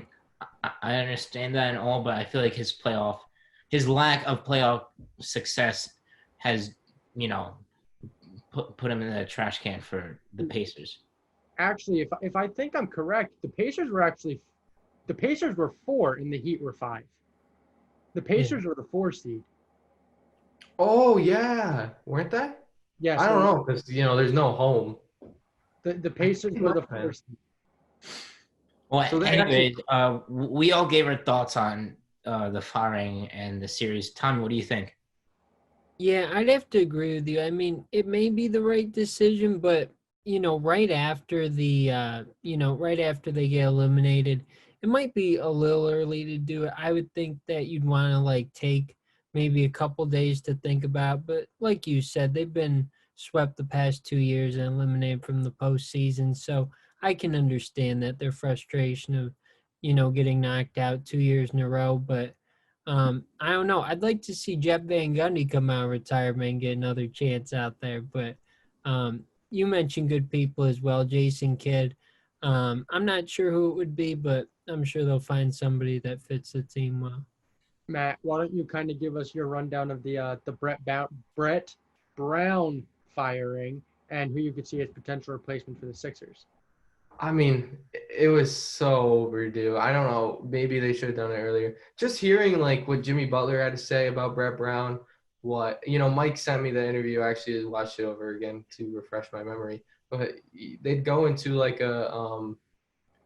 I understand that and all, but I feel like his lack of playoff success has, put him in the trash can for the Pacers. Actually, if I think I'm correct, the Pacers were 4 and the Heat were 5. The Pacers were the 4 seed. Oh yeah, weren't they? Yeah, I don't know because there's no home. The Pacers were the 4 seed. Well, So they anyways, we all gave our thoughts on the firing and the series. Tommy, what do you think? Yeah, I'd have to agree with you. I mean, it may be the right decision, but right after right after they get eliminated, it might be a little early to do it. I would think that you'd want to like take maybe a couple days to think about. But like you said, they've been swept the past 2 years and eliminated from the postseason, so I can understand that their frustration of getting knocked out 2 years in a row, but. I don't know. I'd like to see Jeff Van Gundy come out of retirement and get another chance out there. But you mentioned good people as well, Jason Kidd. I'm not sure who it would be, but I'm sure they'll find somebody that fits the team well. Matt, why don't you kind of give us your rundown of the Brett Brown firing and who you could see as potential replacement for the Sixers? I mean, it was so overdue. I don't know. Maybe they should have done it earlier. Just hearing like what Jimmy Butler had to say about Brett Brown, Mike sent me the interview. I actually watched it over again to refresh my memory. But they'd go into like to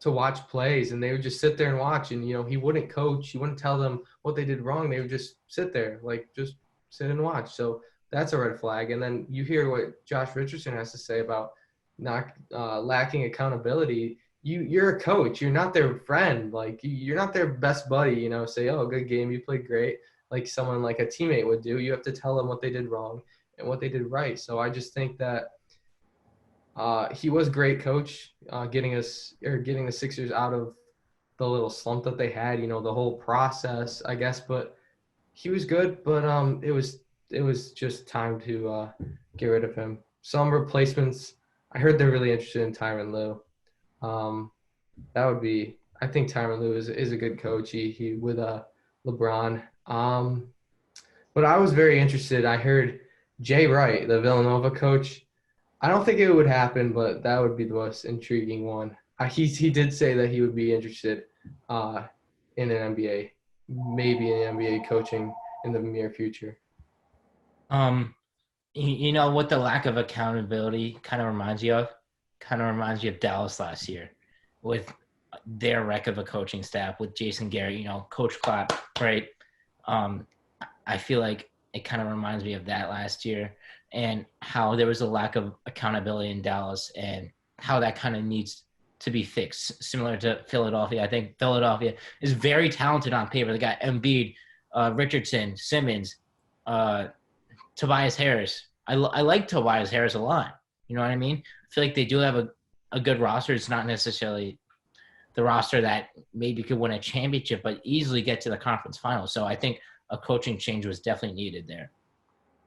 watch plays, and they would just sit there and watch. And he wouldn't coach. He wouldn't tell them what they did wrong. They would just sit there, like just sit and watch. So that's a red flag. And then you hear what Josh Richardson has to say about not lacking accountability. You're a coach. You're not their friend. Like you're not their best buddy. Say, oh, good game, you played great, like someone like a teammate would do. You have to tell them what they did wrong and what they did right. So I just think that he was a great coach, getting the Sixers out of the little slump that they had. The whole process, I guess. But he was good. But it was just time to get rid of him. Some replacements. I heard they're really interested in Tyronn Lue. I think Tyronn Lue is a good coach. He with LeBron. But I was very interested. I heard Jay Wright, the Villanova coach. I don't think it would happen, but that would be the most intriguing one. He did say that he would be interested in an NBA, maybe an NBA coaching in the near future. What the lack of accountability kind of reminds you of? Kind of reminds you of Dallas last year with their wreck of a coaching staff with Jason Garrett, Coach Clapp, right? I feel like it kind of reminds me of that last year and how there was a lack of accountability in Dallas and how that kind of needs to be fixed, similar to Philadelphia. I think Philadelphia is very talented on paper. They got Embiid, Richardson, Simmons, Tobias Harris. I like Tobias Harris a lot. You know what I mean? I feel like they do have a good roster. It's not necessarily the roster that maybe could win a championship, but easily get to the conference finals. So I think a coaching change was definitely needed there.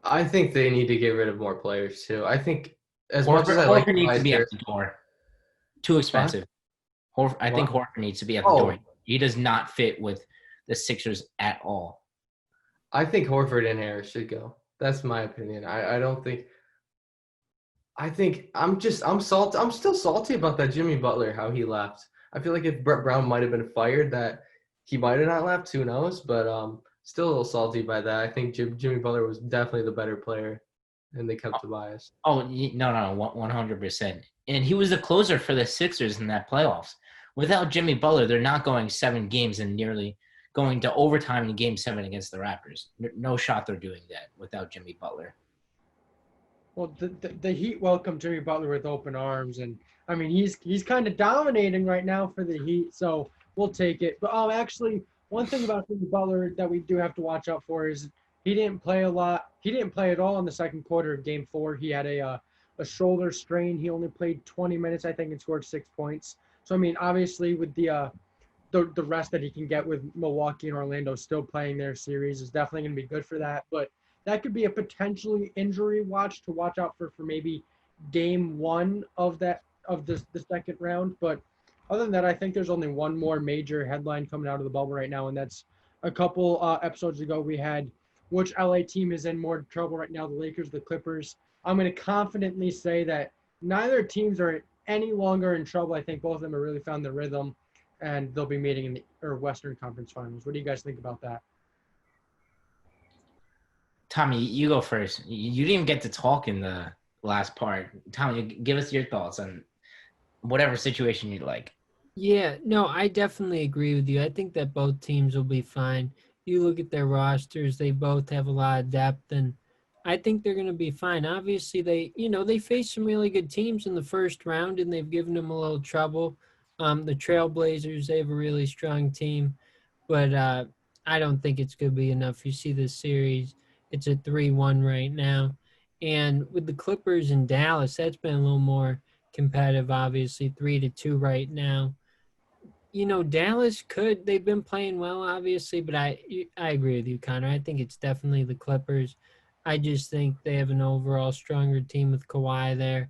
I think they need to get rid of more players too. I think as much as I like Horford needs to be at the door. Too expensive. I think Horford needs to be at the door. He does not fit with the Sixers at all. I think Horford and Harris should go. That's my opinion. I think I'm salty. I'm still salty about that Jimmy Butler, how he left. I feel like if Brett Brown might have been fired, that he might have not left. Who knows? But still a little salty by that. I think Jimmy Butler was definitely the better player, and they kept Tobias. Oh, no, 100%. And he was the closer for the Sixers in that playoffs. Without Jimmy Butler, they're not going 7 games and nearly going to overtime in Game 7 against the Raptors. No shot they're doing that without Jimmy Butler. Well, the Heat welcome Jimmy Butler with open arms, and I mean he's kind of dominating right now for the Heat, so we'll take it. But actually, one thing about Jimmy Butler that we do have to watch out for is he didn't play a lot. He didn't play at all in the second quarter of Game 4. He had a shoulder strain. He only played 20 minutes, I think, and scored 6 points. So I mean, obviously, with the rest that he can get with Milwaukee and Orlando still playing their series is definitely going to be good for that. But that could be a potentially injury watch to watch out for maybe Game 1 of the second round. But other than that, I think there's only one more major headline coming out of the bubble right now, and that's a couple episodes ago we had which LA team is in more trouble right now, the Lakers, the Clippers. I'm going to confidently say that neither teams are any longer in trouble. I think both of them have really found their rhythm, and they'll be meeting in the Western Conference Finals. What do you guys think about that? Tommy, you go first. You didn't even get to talk in the last part. Tommy, give us your thoughts on whatever situation you'd like. Yeah, no, I definitely agree with you. I think that both teams will be fine. You look at their rosters, they both have a lot of depth, and I think they're going to be fine. Obviously, they faced some really good teams in the first round, and they've given them a little trouble. The Trailblazers, they have a really strong team, but I don't think it's going to be enough. You see this series, it's a 3-1 right now. And with the Clippers in Dallas, that's been a little more competitive, obviously, 3-2 right now. Dallas they've been playing well, obviously, but I agree with you, Connor. I think it's definitely the Clippers. I just think they have an overall stronger team with Kawhi there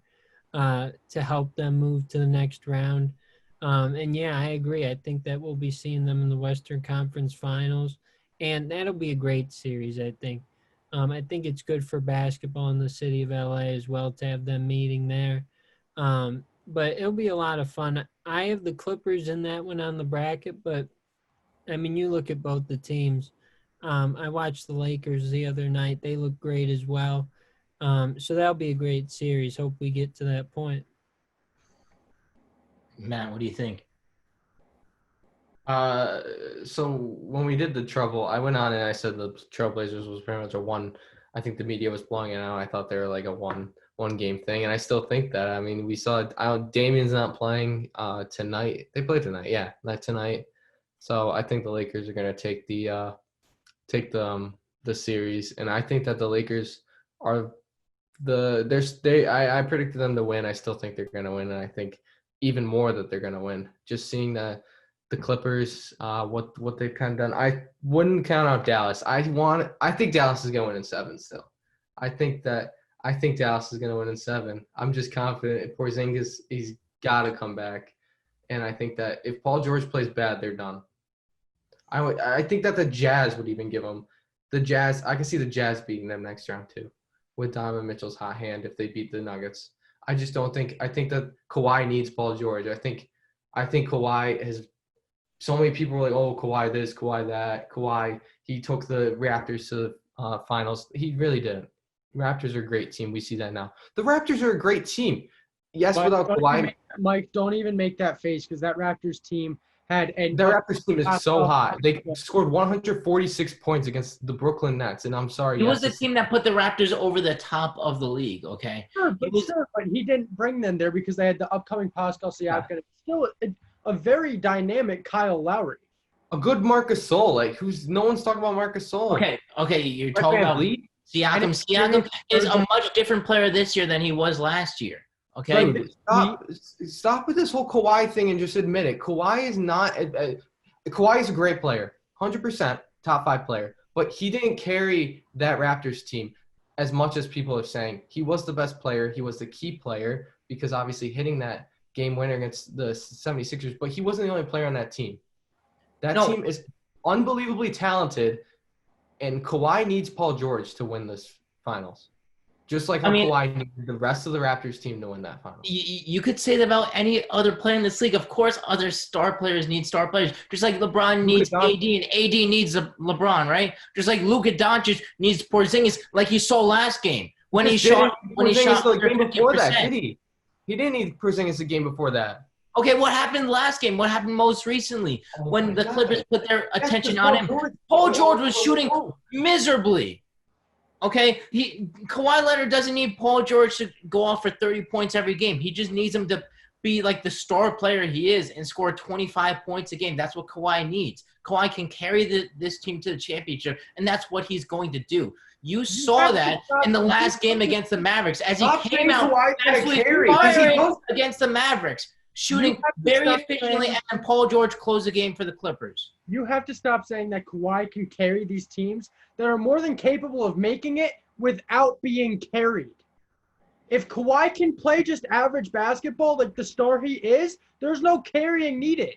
to help them move to the next round. And yeah, I agree. I think that we'll be seeing them in the Western Conference Finals, and that'll be a great series, I think. I think it's good for basketball in the city of LA as well to have them meeting there. But it'll be a lot of fun. I have the Clippers in that one on the bracket, but I mean, you look at both the teams. I watched the Lakers the other night. They look great as well. So that'll be a great series. Hope we get to that point. Matt, what do you think? So when we did the trouble, I went on and I said the Trailblazers was pretty much a one. I think the media was blowing it out. I thought they were like a one game thing, and I still think that. I mean, we saw Damian's not playing tonight. They play tonight, yeah, not tonight. So I think the Lakers are gonna take the series, and I think that the Lakers are I predicted them to win. I still think they're gonna win, and I think even more that they're gonna win. Just seeing the Clippers, what they've kind of done. I wouldn't count out Dallas. I think Dallas is gonna win in 7 still. I think Dallas is gonna win in 7. I'm just confident. Porzingis, he's got to come back, and I think that if Paul George plays bad, they're done. I think that the Jazz would even give them the Jazz. I can see the Jazz beating them next round too, with Donovan Mitchell's hot hand if they beat the Nuggets. I just don't think. I think that Kawhi needs Paul George. I think Kawhi has. So many people were like, "Oh, Kawhi this, Kawhi that, Kawhi." He took the Raptors to the finals. He really didn't. Raptors are a great team. We see that now. The Raptors are a great team. Yes, But without Kawhi. Mike, don't even make that face because that Raptors team had a. The Raptors team is so hot. They scored 146 points against the Brooklyn Nets, and I'm sorry. He was the team that put the Raptors over the top of the league, okay? Sure, but he didn't bring them there because they had the upcoming Pascal Siakam. Yeah. Still a very dynamic Kyle Lowry. A good Marcus Gasol. No one's talking about Marcus Gasol. Okay, you're talking about Siakam. Siakam is a much different player this year than he was last year. Okay, stop with this whole Kawhi thing and just admit it. Kawhi is not. Kawhi is a great player, 100% top 5 player, but he didn't carry that Raptors team as much as people are saying. He was the best player. He was the key player because obviously hitting that game winner against the 76ers, but he wasn't the only player on that team. That team is unbelievably talented, and Kawhi needs Paul George to win this finals. Just like how Kawhi needed the rest of the Raptors team to win that final. You could say that about any other player in this league. Of course, other star players need star players. Just like LeBron needs AD and AD needs LeBron, right? Just like Luka Doncic needs Porzingis, like you saw last game when he shot the game before that. Did he? He didn't need Porzingis the game before that. Okay, what happened last game? What happened most recently when the Clippers put their attention on him? Paul George was shooting miserably. Okay, Kawhi Leonard doesn't need Paul George to go off for 30 points every game. He just needs him to be like the star player he is and score 25 points a game. That's what Kawhi needs. Kawhi can carry this team to the championship, and that's what he's going to do. You saw that in the last game against the Mavericks as he came out absolutely firing against the Mavericks, shooting very efficiently, and Paul George closed the game for the Clippers. You have to stop saying that Kawhi can carry these teams that are more than capable of making it without being carried. If Kawhi can play just average basketball like the star he is, there's no carrying needed.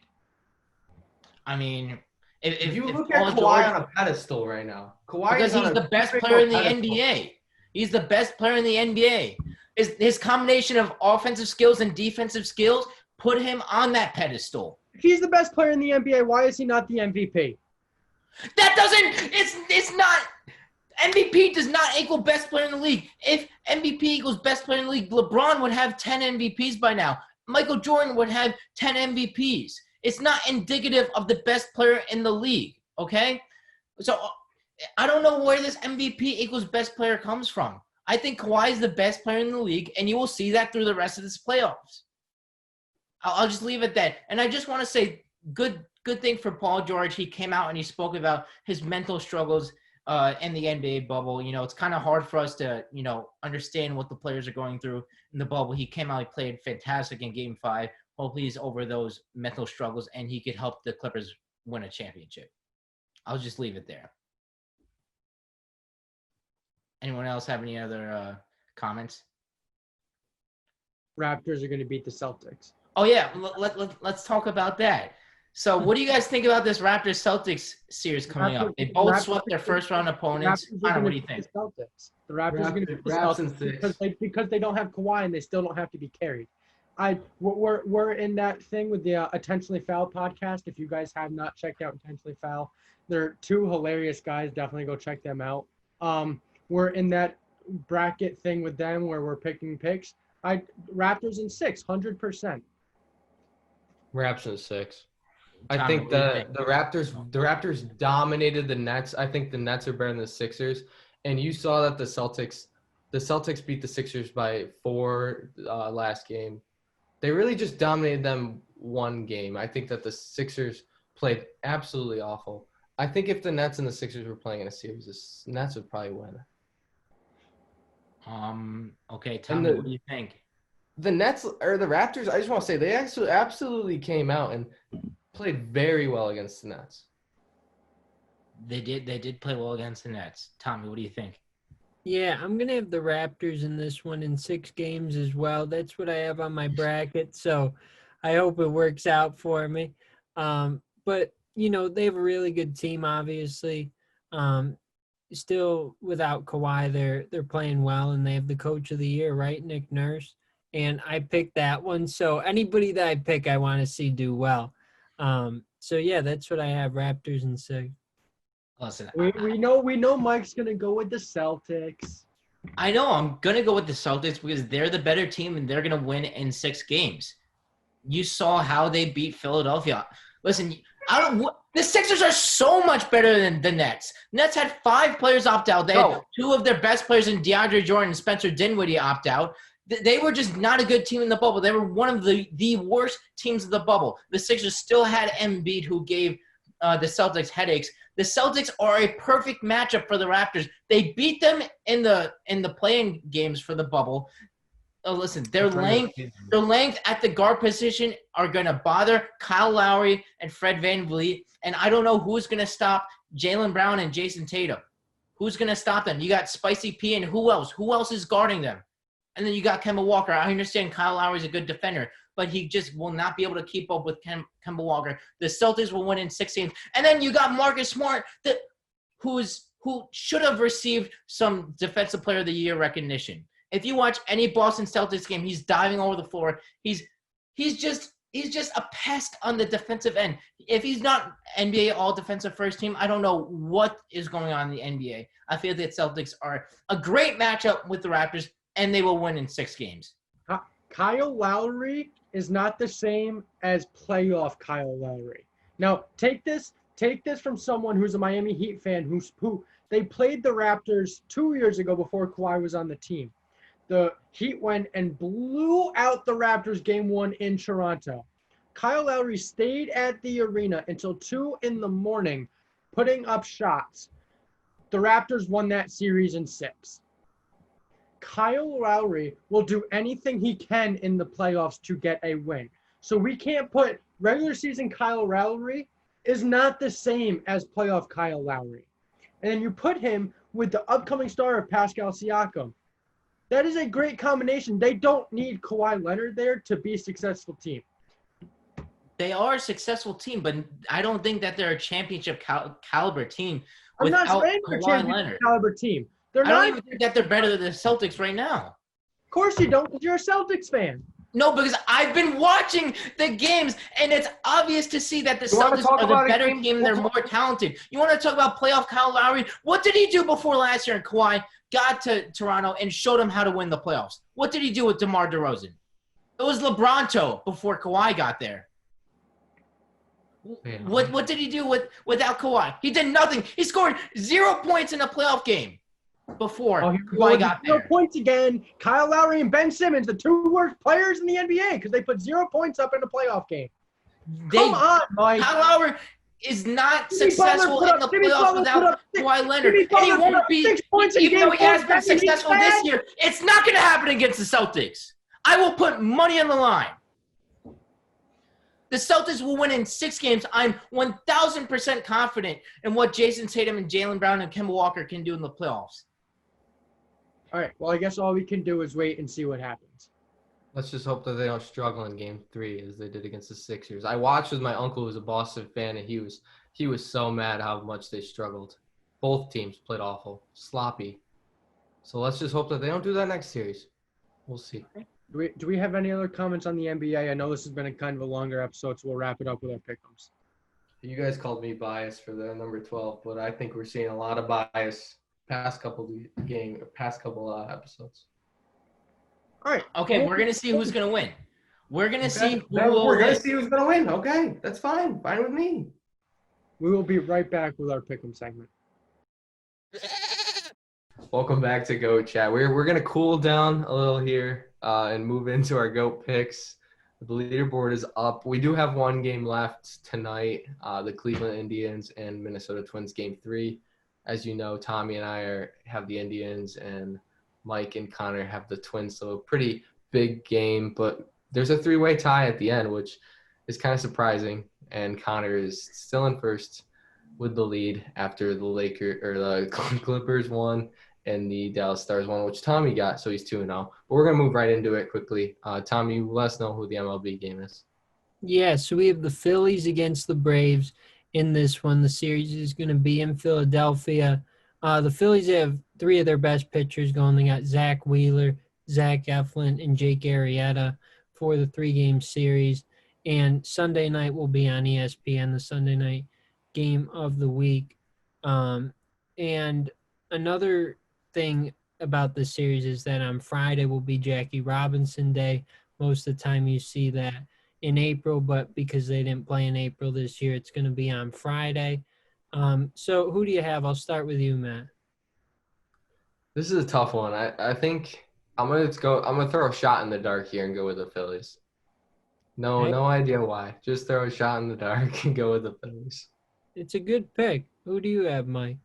I mean, if you look at Kawhi on a pedestal right now, Kawhi because he's the best player in the NBA. He's the best player in the NBA. His combination of offensive skills and defensive skills put him on that pedestal. If he's the best player in the NBA, why is he not the MVP? That doesn't – it's not – MVP does not equal best player in the league. If MVP equals best player in the league, LeBron would have 10 MVPs by now. Michael Jordan would have 10 MVPs. It's not indicative of the best player in the league, okay? So I don't know where this MVP equals best player comes from. I think Kawhi is the best player in the league, and you will see that through the rest of this playoffs. I'll just leave it at that. And I just want to say good thing for Paul George. He came out and he spoke about his mental struggles in the NBA bubble. You know, it's kind of hard for us to, you know, understand what the players are going through in the bubble. He came out, he played fantastic in Game 5. Hopefully he's over those mental struggles and he could help the Clippers win a championship. I'll just leave it there. Anyone else have any other comments? Raptors are going to beat the Celtics. Oh, yeah. Let's talk about that. So what do you guys think about this Raptors-Celtics series coming up? They both swept their first-round opponents. What do you think? The Raptors are going to beat the Celtics because they don't have Kawhi and they still don't have to be carried. We're in that thing with the Intentionally Foul podcast. If you guys have not checked out Intentionally Foul, they're two hilarious guys. Definitely go check them out. We're in that bracket thing with them where we're picking picks. Raptors in 6, 100%. Raps in 6. I think the Raptors dominated the Nets. I think the Nets are better than the Sixers. And you saw that the Celtics beat the Sixers by 4 last game. They really just dominated them one game. I think that the Sixers played absolutely awful. I think if the Nets and the Sixers were playing in a series, the Nets would probably win. Okay, Tommy, what do you think? The Nets or the Raptors, I just want to say they actually absolutely came out and played very well against the Nets. They did play well against the Nets. Tommy, what do you think? Yeah, I'm going to have the Raptors in this one in 6 games as well. That's what I have on my bracket, so I hope it works out for me. But, you know, they have a really good team, obviously. Still, without Kawhi, they're playing well, and they have the coach of the year, right, Nick Nurse? And I picked that one, so anybody that I pick, I want to see do well. So, yeah, that's what I have, Raptors in 6. Listen, we know Mike's gonna go with the Celtics. I know I'm gonna go with the Celtics because they're the better team and they're gonna win in 6 games. You saw how they beat Philadelphia. Listen, the Sixers are so much better than the Nets. Nets had 5 players opt out. They had 2 of their best players in DeAndre Jordan and Spencer Dinwiddie opt out. They were just not a good team in the bubble. They were one of the worst teams of the bubble. The Sixers still had Embiid, who gave the Celtics headaches. The Celtics are a perfect matchup for the Raptors. They beat them in the play-in games for the bubble. Listen, their length at the guard position are going to bother Kyle Lowry and Fred VanVleet. And I don't know who's going to stop Jaylen Brown and Jason Tatum. Who's going to stop them? You got Spicy P and who else? Who else is guarding them? And then you got Kemba Walker. I understand Kyle Lowry's a good defender, but he just will not be able to keep up with Kemba Walker. The Celtics will win in 6 games. And then you got Marcus Smart, who should have received some Defensive Player of the Year recognition. If you watch any Boston Celtics game, he's diving over the floor. He's just a pest on the defensive end. If he's not NBA All-Defensive First Team, I don't know what is going on in the NBA. I feel that Celtics are a great matchup with the Raptors, and they will win in 6 games. Kyle Lowry is not the same as playoff Kyle Lowry. Now, take this from someone who's a Miami Heat fan who they played the Raptors 2 years ago before Kawhi was on the team. The Heat went and blew out the Raptors game 1 in Toronto. Kyle Lowry stayed at the arena until 2 a.m, putting up shots. The Raptors won that series in 6. Kyle Lowry will do anything he can in the playoffs to get a win. So we can't put regular season Kyle Lowry is not the same as playoff Kyle Lowry. And then you put him with the upcoming star of Pascal Siakam. That is a great combination. They don't need Kawhi Leonard there to be a successful team. They are a successful team, but I don't think that they're a championship caliber team. I'm not saying they're a championship caliber team. They're I not. don't even think that they're better than the Celtics right now. Of course you don't, because you're a Celtics fan. No, because I've been watching the games, and it's obvious to see that the You wanna Celtics talk are the about a better game? team and they're more talented. You want to talk about playoff Kyle Lowry? What did he do before last year? And Kawhi got to Toronto and showed him how to win the playoffs. What did he do with DeMar DeRozan? It was LeBronto before Kawhi got there. Man. What did he do without Kawhi? He did nothing. He scored 0 points in a playoff game before Kawhi got there. 0 points again. Kyle Lowry and Ben Simmons, the two worst players in the NBA, because they put 0 points up in a playoff game. Come on, Mike. Kyle Lowry is not Jimmy successful Butler in the Jimmy playoffs Butler put without up Kawhi Leonard. Jimmy And he Butler put won't up be, 6 points in even though game he has one, been and he's successful bad. this year, it's not going to happen against the Celtics. I will put money on the line. The Celtics will win in 6 games. I'm 1,000% confident in what Jason Tatum and Jaylen Brown and Kemba Walker can do in the playoffs. All right. Well, I guess all we can do is wait and see what happens. Let's just hope that they don't struggle in Game 3 as they did against the Sixers. I watched with my uncle, who's a Boston fan, and he was so mad how much they struggled. Both teams played awful, sloppy. So let's just hope that they don't do that next series. We'll see. Do we have any other comments on the NBA? I know this has been a kind of a longer episode, so we'll wrap it up with our pick'ems. You guys called me biased for the number 12, but I think we're seeing a lot of bias past couple episodes. All right. Okay, we're going to see who's going to win. We're going to see who We're will going win. to see who's going to win. Okay, that's fine. Fine with me. We will be right back with our pick'em segment. Welcome back to Goat Chat. We're going to cool down a little here and move into our Goat picks. The leaderboard is up. We do have one game left tonight, the Cleveland Indians and Minnesota Twins Game 3. As you know, Tommy and I have the Indians, and Mike and Connor have the Twins, so a pretty big game. But there's a 3-way tie at the end, which is kind of surprising, and Connor is still in first with the lead after the Clippers won and the Dallas Stars won, which Tommy got, so he's 2-0. But we're going to move right into it quickly. Tommy, let us know who the MLB game is. Yeah, so we have the Phillies against the Braves in this one. The series is going to be in Philadelphia. The Phillies have 3 of their best pitchers going. They got Zach Wheeler, Zach Eflin, and Jake Arrieta for the 3-game series. And Sunday night will be on ESPN, the Sunday night game of the week. And another thing about this series is that on Friday will be Jackie Robinson Day. Most of the time you see that in April, but because they didn't play in April this year, it's going to be on Friday. So who do you have? I'll start with you, Matt. This is a tough one. I think I'm gonna throw a shot in the dark here and go with the Phillies. No idea why. Just throw a shot in the dark and go with the Phillies. It's a good pick. Who do you have, Mike?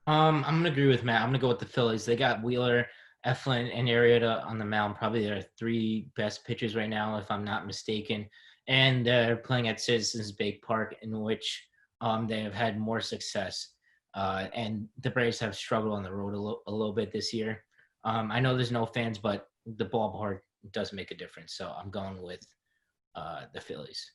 I'm going to agree with Matt. I'm going to go with the Phillies. They got Wheeler, Eflin, and Arrieta on the mound. Probably their 3 best pitchers right now, if I'm not mistaken. And they're playing at Citizens Bank Park, in which they have had more success. And the Braves have struggled on the road a little bit this year. I know there's no fans, but the ballpark does make a difference. So I'm going with the Phillies.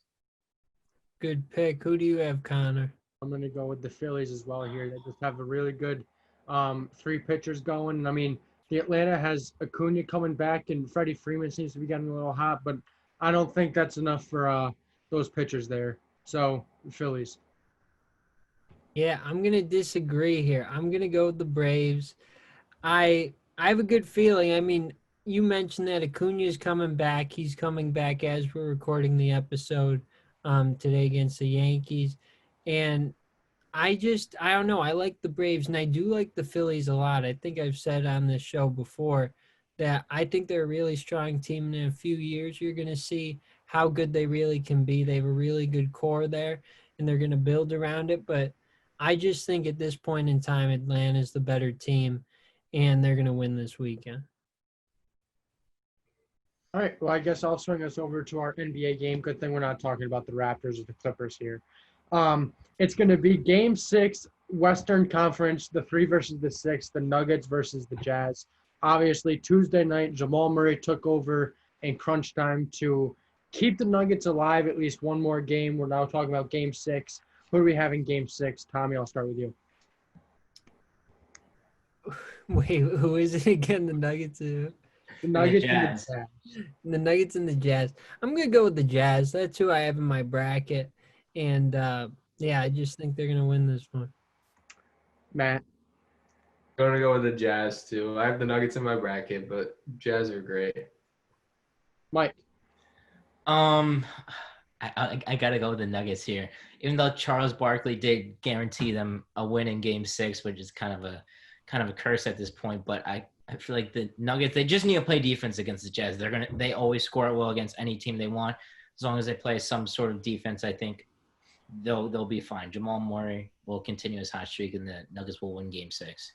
Good pick. Who do you have, Connor? I'm going to go with the Phillies as well here. They just have a really good 3 pitchers going. And I mean, the Atlanta has Acuna coming back, and Freddie Freeman seems to be getting a little hot, but I don't think that's enough for those pitchers there. So, Phillies. Yeah, I'm going to disagree here. I'm going to go with the Braves. I have a good feeling. I mean, you mentioned that Acuna is coming back. He's coming back as we're recording the episode today against the Yankees. And I don't know. I like the Braves, and I do like the Phillies a lot. I think I've said on this show before that I think they're a really strong team. And in a few years, you're going to see how good they really can be. They have a really good core there, and they're going to build around it. But I just think at this point in time, Atlanta is the better team, and they're going to win this weekend. All right. Well, I guess I'll swing us over to our NBA game. Good thing we're not talking about the Raptors or the Clippers here. It's going to be Game 6, Western Conference, the 3 versus the 6, the Nuggets versus the Jazz. Obviously, Tuesday night, Jamal Murray took over in crunch time to keep the Nuggets alive at least one more game. We're now talking about Game 6. Who do we have in Game 6? Tommy, I'll start with you. Wait, who is it again? The Nuggets. The Nuggets and Jazz. the Jazz. The Nuggets and the Jazz. I'm gonna go with the Jazz. That's who I have in my bracket, and yeah, I just think they're gonna win this one. Matt. Gonna go with the Jazz too. I have the Nuggets in my bracket, but Jazz are great. Mike. I gotta go with the Nuggets here. Even though Charles Barkley did guarantee them a win in Game 6, which is kind of a curse at this point, but I feel like the Nuggets, they just need to play defense against the Jazz. They always score it well against any team they want. As long as they play some sort of defense, I think they'll be fine. Jamal Murray will continue his hot streak, and the Nuggets will win Game 6.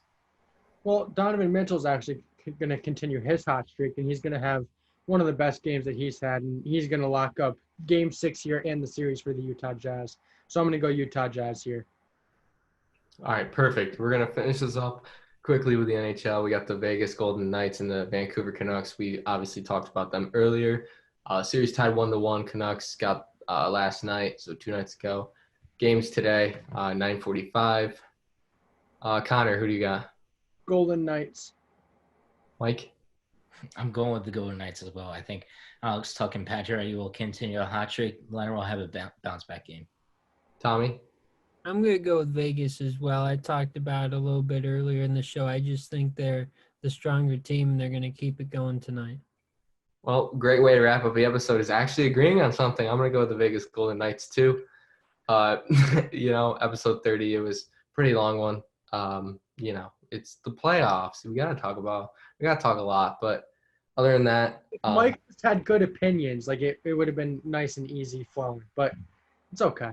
Well, Donovan Mitchell's actually going to continue his hot streak, and he's going to have one of the best games that he's had, and he's going to lock up Game 6 here and the series for the Utah Jazz. So I'm going to go Utah Jazz here. All right, perfect. We're going to finish this up quickly with the NHL. We got the Vegas Golden Knights and the Vancouver Canucks. We obviously talked about them earlier. Series tied 1-1. Canucks got last night, so 2 nights ago. Games today, 9:45. Connor, who do you got? Golden Knights. Mike? I'm going with the Golden Knights as well. I think Alex Tuck and Patrick will continue a hot streak. Leonard will have a bounce back game. Tommy? I'm gonna go with Vegas as well. I talked about it a little bit earlier in the show. I just think they're the stronger team, and they're gonna keep it going tonight. Well, great way to wrap up the episode is actually agreeing on something. I'm going to go with the Vegas Golden Knights too. Episode 30, it was a pretty long one. It's the playoffs. We got to talk a lot. But other than that. Mike just had good opinions. Like it would have been nice and easy flowing, but it's okay.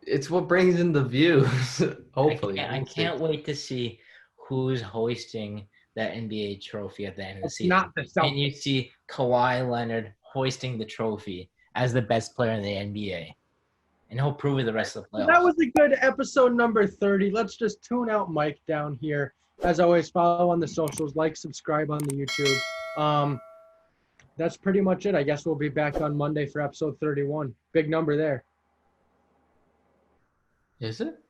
It's what brings in the views, hopefully. I can't wait to see who's hoisting that NBA trophy at the end of the It's season. not the Celtics. And you see Kawhi Leonard hoisting the trophy as the best player in the NBA. And he'll prove it the rest of the playoffs. That was a good episode number 30. Let's just tune out Mike down here. As always, follow on the socials, like, subscribe on the YouTube. That's pretty much it. I guess we'll be back on Monday for episode 31. Big number there. Is it?